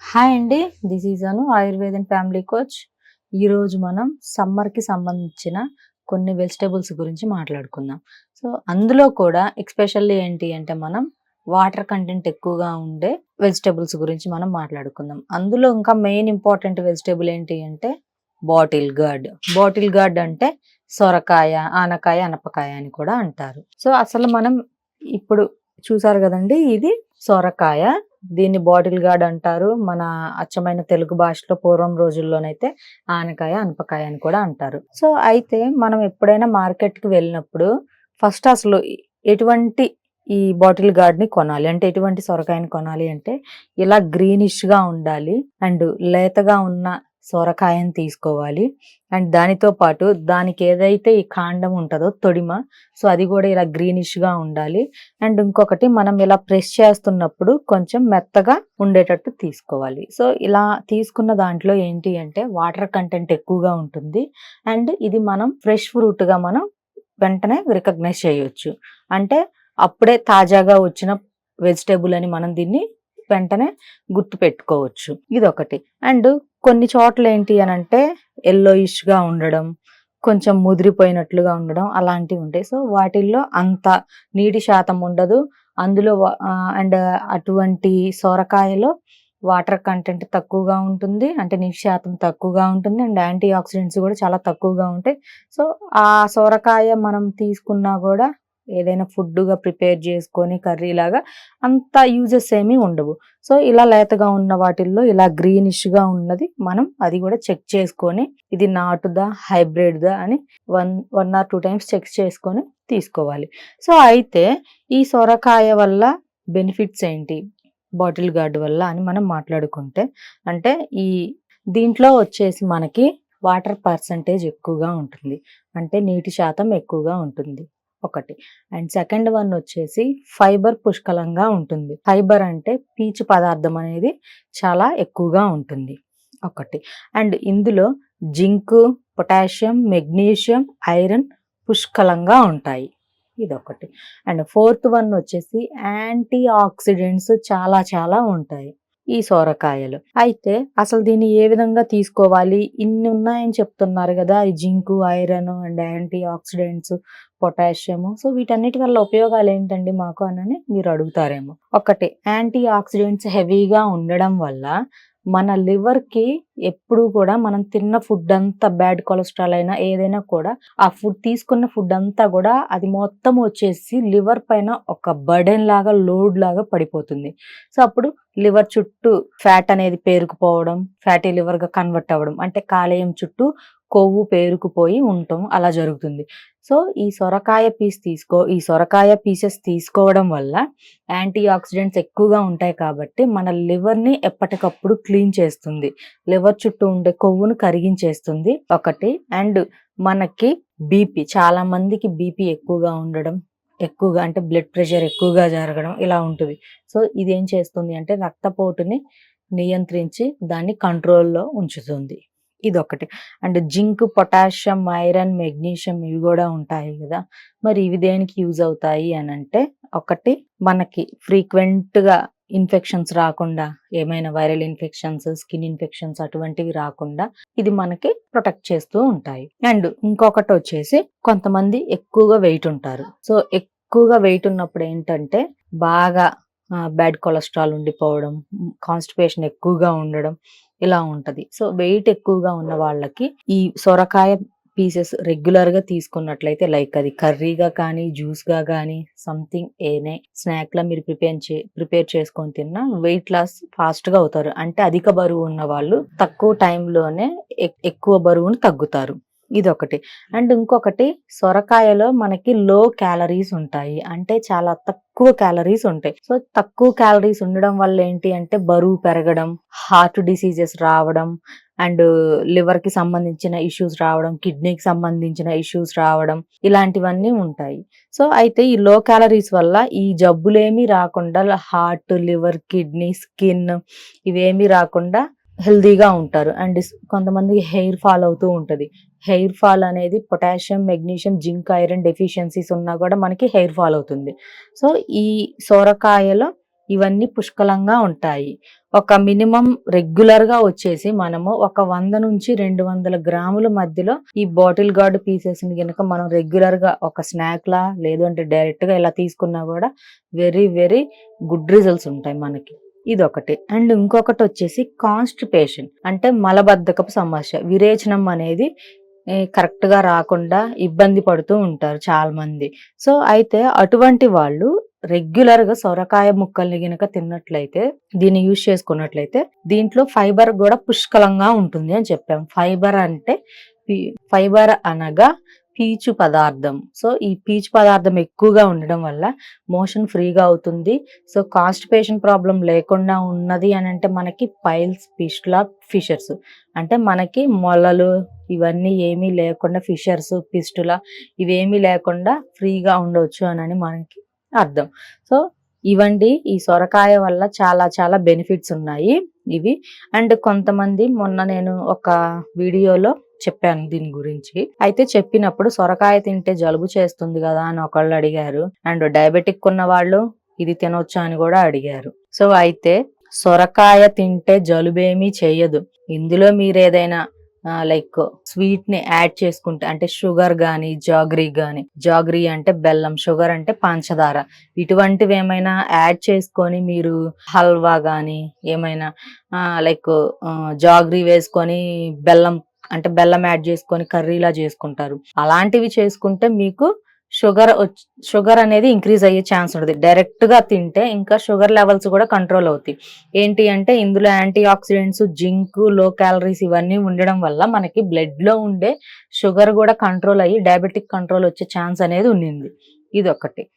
Hi అండి. This is Anu ఆయుర్వేదన్ family coach. ఈరోజు మనం సమ్మర్‌కి సంబంధించిన కొన్ని వెజిటబుల్స్ గురించి మాట్లాడుకుందాం. సో, అందులో కూడా ఎస్పెషల్లీ ఏంటి అంటే మనం వాటర్ కంటెంట్ ఎక్కువగా ఉండే వెజిటబుల్స్ గురించి మనం మాట్లాడుకుందాం. అందులో ఇంకా మెయిన్ ఇంపార్టెంట్ వెజిటబుల్ ఏంటి అంటే బాటిల్ గార్డ్. బాటిల్ గార్డ్ అంటే సొరకాయ, ఆనకాయ, అనపకాయ అని కూడా అంటారు. సో, అసలు మనం ఇప్పుడు చూసారు కదండీ! ఇది సొరకాయ. దీన్ని బాటిల్ గార్డ్ అంటారు. మన అచ్చమైన తెలుగు భాషలో పూర్వం రోజుల్లోనైతే ఆనకాయ, అనపకాయ అని కూడా అంటారు. సో, అయితే మనం ఎప్పుడైనా మార్కెట్‌కి వెళ్ళినప్పుడు ఫస్ట్ అసలు ఎటువంటి ఈ బాటిల్ గార్డ్‌ని కొనాలి. అంటే ఎటువంటి సొరకాయని కొనాలి అంటే ఇలా గ్రీనిష్‌గా ఉండాలి. అండ్ లేతగా ఉన్న సొరకాయని తీసుకోవాలి. అండ్ దానితో పాటు దానికి ఏదైతే ఈ కాండం ఉంటదో తొడిమ, సో అది కూడా ఇలా గ్రీనిష్‌గా ఉండాలి. అండ్ ఇంకొకటి మనం ఇలా ప్రెస్ చేస్తున్నప్పుడు కొంచెం మెత్తగా ఉండేటట్టు తీసుకోవాలి. సో ఇలా తీసుకున్న దాంట్లో ఏంటి అంటే వాటర్ కంటెంట్ ఎక్కువగా ఉంటుంది. అండ్ ఇది మనం ఫ్రెష్ ఫ్రూట్‌గా మనం వెంటనే రికగ్నైజ్ చేయొచ్చు. అంటే అప్పుడే తాజాగా వచ్చిన వెజిటబుల్ అని మనం దీన్ని వెంటనే గుర్తు పెట్టుకోవచ్చు. ఇదొకటి. అండ్ కొన్ని చోట్ల ఏంటి అనంటే యెల్లోయిష్‌గా ఉండడం, కొంచెం ముదిరిపోయినట్లుగా ఉండడం అలాంటివి ఉంటాయి. సో వాటిల్లో అంత నీటి శాతం ఉండదు. అందులో అండ్ అటువంటి సొరకాయలో వాటర్ కంటెంట్ తక్కువగా ఉంటుంది. అంటే నీటి శాతం తక్కువగా ఉంటుంది. అండ్ యాంటీ ఆక్సిడెంట్స్ కూడా చాలా తక్కువగా ఉంటాయి. సో ఆ సొరకాయ మనం తీసుకున్నా కూడా ఏదైనా ఫుడ్‌గా ప్రిపేర్ చేసుకొని కర్రీ లాగా అంత యూజెస్ ఏమీ ఉండవు. సో ఇలా లేతగా ఉన్న వాటిల్లో ఇలా గ్రీనిష్‌గా ఉన్నది మనం అది కూడా చెక్ చేసుకొని ఇది నాటుదా, హైబ్రిడ్‌దా అని 1 ఆర్ 2 టైమ్స్ చెక్ చేసుకొని తీసుకోవాలి. సో అయితే ఈ సొరకాయ వల్ల బెనిఫిట్స్ ఏంటి? బాటిల్ గార్డ్ వల్ల అని మనం మాట్లాడుకుంటే అంటే దీంట్లో వచ్చేసి మనకి వాటర్ పర్సంటేజ్ ఎక్కువగా ఉంటుంది. అంటే నీటి శాతం ఎక్కువగా ఉంటుంది. ఒకటి. అండ్ సెకండ్ వన్ వచ్చేసి ఫైబర్ పుష్కలంగా ఉంటుంది. ఫైబర్ అంటే పీచు పదార్థం అనేది చాలా ఎక్కువగా ఉంటుంది. ఒకటి. అండ్ ఇందులో జింక్, పొటాషియం, మెగ్నీషియం, ఐరన్ పుష్కలంగా ఉంటాయి. ఇదొకటి. అండ్ ఫోర్త్ వన్ వచ్చేసి యాంటీ ఆక్సిడెంట్స్ చాలా చాలా ఉంటాయి ఈ సొరకాయలు. అయితే అసలు దీన్ని ఏ విధంగా తీసుకోవాలి? ఇన్ని ఉన్నాయని చెప్తున్నారు కదా, ఈ zinc, iron and antioxidants, potassium. So వీటన్నిటి వల్ల ఉపయోగాలు ఏంటండి మాకు అని మీరు అడుగుతారేమో. ఒకటి, యాంటీ ఆక్సిడెంట్స్ హెవీగా ఉండడం వల్ల మన లివర్‌కి ఎప్పుడు కూడా మనం తిన్న ఫుడ్ అంతా బ్యాడ్ కొలెస్ట్రాల్ అయినా ఏదైనా కూడా ఆ ఫుడ్ తీసుకున్న ఫుడ్ అంతా కూడా అది మొత్తం వచ్చేసి లివర్ పైన ఒక బర్డెన్ లాగా లోడ్ లాగా పడిపోతుంది. సో అప్పుడు లివర్ చుట్టూ ఫ్యాట్ అనేది పేరుకుపోవడం, ఫ్యాటీ లివర్‌గా కన్వర్ట్ అవ్వడం, అంటే కాలేయం చుట్టూ కొవ్వు పేరుకుపోయి ఉండటం అలా జరుగుతుంది. సో ఈ సొరకాయ పీసెస్ తీసుకోవడం వల్ల యాంటీ ఆక్సిడెంట్స్ ఎక్కువగా ఉంటాయి కాబట్టి మన లివర్‌ని ఎప్పటికప్పుడు క్లీన్ చేస్తుంది. లివర్ చుట్టూ ఉండే కొవ్వును కరిగించేస్తుంది ఒకటి. అండ్ మనకి బీపీ, చాలా మందికి బీపీ ఎక్కువగా ఉండడం, ఎక్కువగా అంటే బ్లడ్ ప్రెషర్ ఎక్కువగా జరగడం ఇలా ఉంటుంది. సో ఇదేం చేస్తుంది అంటే రక్తపోటుని నియంత్రించి దాన్ని కంట్రోల్‌లో ఉంచుతుంది. ఇదొకటి. And zinc, potassium, iron, magnesium ఇవి కూడా ఉంటాయి కదా. మరి ఇవి దేనికి యూజ్ అవుతాయి అనంటే ఒకటి, మనకి ఫ్రీక్వెంట్‌గా ఇన్ఫెక్షన్స్ రాకుండా, ఏమైనా వైరల్ ఇన్ఫెక్షన్స్, స్కిన్ ఇన్ఫెక్షన్స్ అటువంటివి రాకుండా ఇది మనకి ప్రొటెక్ట్ చేస్తూ ఉంటాయి. అండ్ ఇంకొకటి వచ్చేసి కొంతమంది ఎక్కువగా వెయిట్ ఉంటారు. సో ఎక్కువగా వెయిట్ ఉన్నప్పుడు ఏంటంటే బాగా బ్యాడ్ కొలెస్ట్రాల్ ఉండిపోవడం, కాన్‌స్టిపేషన్ ఎక్కువగా ఉండడం ఇలా ఉంటది. సో వెయిట్ ఎక్కువగా ఉన్న వాళ్ళకి ఈ సొరకాయ పీసెస్ రెగ్యులర్‌గా తీసుకున్నట్లయితే, లైక్ అది కర్రీగా కానీ, జ్యూస్‌గా కానీ, సంథింగ్ ఏనే స్నాక్‌లా మీరు ప్రిపేర్ చేసుకొని తిన్నా వెయిట్ లాస్ ఫాస్ట్‌గా అవుతారు. అంటే అధిక బరువు ఉన్న వాళ్ళు తక్కువ టైంలోనే ఎక్కువ బరువును తగ్గుతారు. ఇదొకటి. అండ్ ఇంకొకటి, సొరకాయలో మనకి లో క్యాలరీస్ ఉంటాయి. అంటే చాలా తక్కువ క్యాలరీస్ ఉంటాయి. సో తక్కువ క్యాలరీస్ ఉండడం వల్ల ఏంటి అంటే బరువు పెరగడం, హార్ట్ డిసీజెస్ రావడం, అండ్ లివర్ కి సంబంధించిన ఇష్యూస్ రావడం, కిడ్నీకి సంబంధించిన ఇష్యూస్ రావడం ఇలాంటివన్నీ ఉంటాయి. సో అయితే ఈ లో క్యాలరీస్ వల్ల ఈ జబ్బులేమీ రాకుండా హార్ట్, లివర్, కిడ్నీ, స్కిన్ ఇవేమీ రాకుండా హెల్దీగా ఉంటారు. అండ్ కొంతమందికి హెయిర్ ఫాల్ అవుతూ ఉంటది. హెయిర్ ఫాల్ అనేది potassium, magnesium, zinc, iron deficiencies ఉన్నా కూడా మనకి హెయిర్ ఫాల్ అవుతుంది. సో ఈ సొరకాయలో ఇవన్నీ పుష్కలంగా ఉంటాయి. ఒక మినిమం రెగ్యులర్ గా వచ్చేసి మనము ఒక 100 నుంచి 200 గ్రాముల మధ్యలో ఈ బాటిల్ గార్డ్ పీసెస్ ని గనక మనం రెగ్యులర్ గా ఒక స్నాక్ లా లేదు అంటే డైరెక్ట్ గా ఇలా తీసుకున్నా కూడా వెరీ వెరీ గుడ్ రిజల్ట్స్ ఉంటాయి మనకి. ఇదొకటి. అండ్ ఇంకొకటి వచ్చేసి కాన్స్టిపేషన్ అంటే మలబద్ధకపు సమస్య, విరేచనం అనేది కరెక్ట్ గా రాకుండా ఇబ్బంది పడుతూ ఉంటారు చాలా మంది. సో అయితే అటువంటి వాళ్ళు రెగ్యులర్ గా సొరకాయ ముక్కల్ని గనక తిన్నట్లయితే, దీన్ని యూజ్ చేసుకున్నట్లయితే దీంట్లో ఫైబర్ కూడా పుష్కలంగా ఉంటుంది అని చెప్పాం. ఫైబర్ అనగా పీచు పదార్థం. సో ఈ పీచు పదార్థం ఎక్కువగా ఉండడం వల్ల మోషన్ ఫ్రీగా అవుతుంది. సో కాన్స్టిపేషన్ ప్రాబ్లం లేకుండా ఉన్నది అని అంటే మనకి పైల్స్, ఫిస్టులా, ఫిషర్స్ అంటే మనకి మొలలు ఇవన్నీ ఏమీ లేకుండా, ఫిషర్స్, ఫిస్టులా ఇవేమీ లేకుండా ఫ్రీగా ఉండవచ్చు అని మనకి అర్థం. సో ఇవండి ఈ సొరకాయ వల్ల చాలా చాలా బెనిఫిట్స్ ఉన్నాయి ఇవి. అండ్ కొంతమంది మొన్న నేను ఒక వీడియోలో చెప్పాను దీని గురించి. అయితే చెప్పినప్పుడు సొరకాయ తింటే జలుబు చేస్తుంది కదా అని ఒకళ్ళు అడిగారు. అండ్ డయాబెటిక్ ఉన్న వాళ్ళు ఇది తినొచ్చా అని కూడా అడిగారు. సో అయితే సొరకాయ తింటే జలుబేమీ చేయదు. ఇందులో మీరు ఏదైనా లైక్ స్వీట్ ని యాడ్ చేసుకుంటే అంటే షుగర్ గాని, జాగ్రీ అంటే బెల్లం, షుగర్ అంటే పంచదార, ఇటువంటివి ఏమైనా యాడ్ చేసుకొని మీరు హల్వా గాని ఏమైనా లైక్ జాగ్రీ వేసుకొని బెల్లం యాడ్ చేసుకొని కర్రీలా చేసుకుంటారు. అలాంటివి చేసుకుంటే మీకు షుగర్ అనేది ఇంక్రీజ్ అయ్యే ఛాన్స్ ఉంటుంది. డైరెక్ట్ గా తింటే ఇంకా షుగర్ లెవెల్స్ కూడా కంట్రోల్ అవుతాయి. ఏంటి అంటే ఇందులో యాంటీ ఆక్సిడెంట్స్, జింక్, లో క్యాలరీస్ ఇవన్నీ ఉండడం వల్ల మనకి బ్లడ్ లో ఉండే షుగర్ కూడా కంట్రోల్ అయ్యి డయాబెటిక్ కంట్రోల్ వచ్చే ఛాన్స్ అనేది ఉండింది. ఇదొకటి.